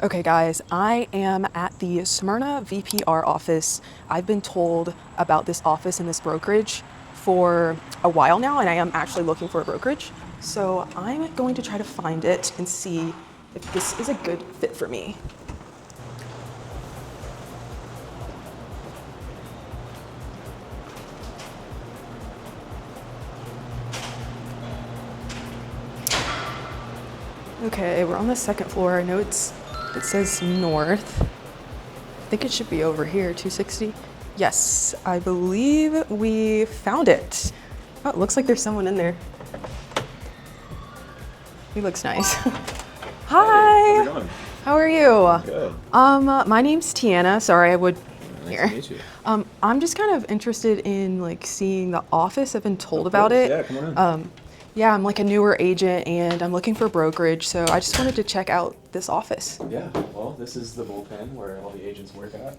Okay guys, I am at the Smyrna VPR office. I've been told about this office and this brokerage for a while now, and I am actually looking for a brokerage. So I'm going to try to find it and see if this is a good fit for me. Okay, we're on the second floor. I know it says north. I think it should be over here, 260. Yes, I believe we found it. Oh, it looks like there's someone in there. He looks nice. Hi. How's it going? How are you? Good. My name's Tiana. Sorry, I would. Nice Here. to meet you. I'm just kind of interested in like seeing the office. I've been told about it. Yeah, come on in. Yeah, I'm like a newer agent and I'm looking for a brokerage, so I just wanted to check out this office. Yeah, well, this is the bullpen where all the agents work at.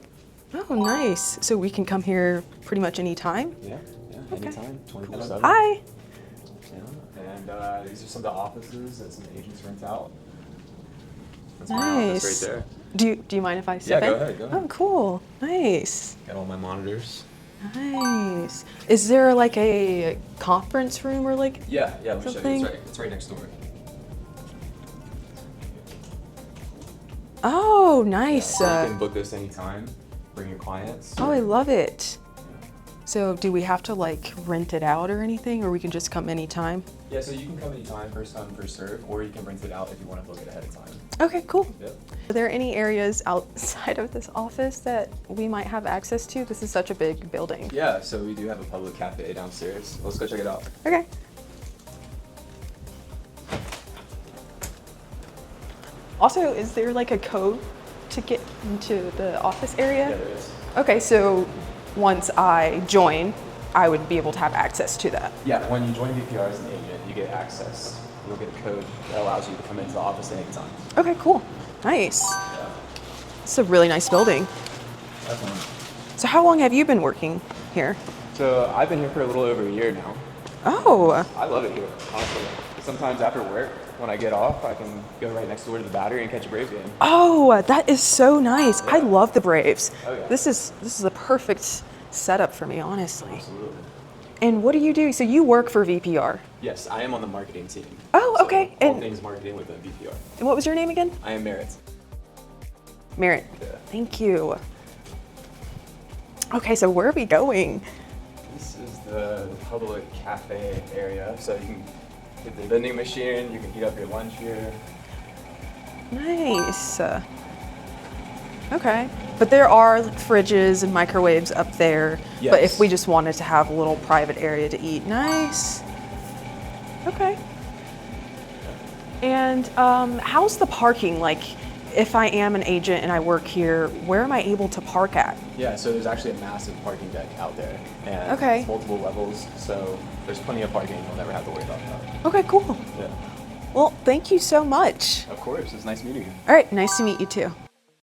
Oh, nice. So we can come here pretty much anytime? Yeah, Okay. anytime, 24/7. Hi. Yeah, and these are some of the offices that some agents rent out. That's my Nice. office right there. Do you mind if I step Yeah, in? go ahead, go ahead. Oh, cool. Nice. Got all my monitors. Nice. Is there like a conference room or like? Yeah, let me show Something? you. It's right next door. Oh, nice. So you can book this anytime, bring your clients. Oh, I love it. So do we have to like rent it out or anything, or we can just come anytime? Yeah, so you can come anytime, first come, first serve, or you can rent it out if you want to book it ahead of time. Okay, cool. Yep. Are there any areas outside of this office that we might have access to? This is such a big building. Yeah, so we do have a public cafe downstairs. Let's go check it out. Okay. Also, is there like a code to get into the office area? Yeah, there is. Okay, so once I join, I would be able to have access to that. Yeah, when you join VPR as an agent, you get access. You'll get a code that allows you to come into the office at any time. Okay, cool. Nice. Yeah. It's a really nice building. Definitely. So how long have you been working here? So I've been here for a little over a year now. Oh, I love it here, honestly. Sometimes after work, when I get off, I can go right next door to the Battery and catch a Brave game. oh, that is so nice. I love the Braves. Oh, yeah. This is a perfect setup for me, honestly. Absolutely. And what do you do? So you work for VPR. Yes, I am on the marketing team. Oh, So okay. All And- things marketing with the VPR. And what was your name again? I am Merritt. Merritt. Yeah. Thank you. Okay, so where are we going? This is the public cafe area, so you can get the vending machine, you can heat up your lunch here. Nice. Okay. But there are like, fridges and microwaves up there. But Yes. if we just wanted to have a little private area to eat, nice. Okay. And how's the parking? Like, if I am an agent and I work here, where am I able to park at? Yeah, so there's actually a massive parking deck out there, and Okay. it's multiple levels, so there's plenty of parking. You'll never have to worry about that. Okay, cool. Yeah, Well, thank you so much. of course. It's nice meeting you. All right, nice to meet you too.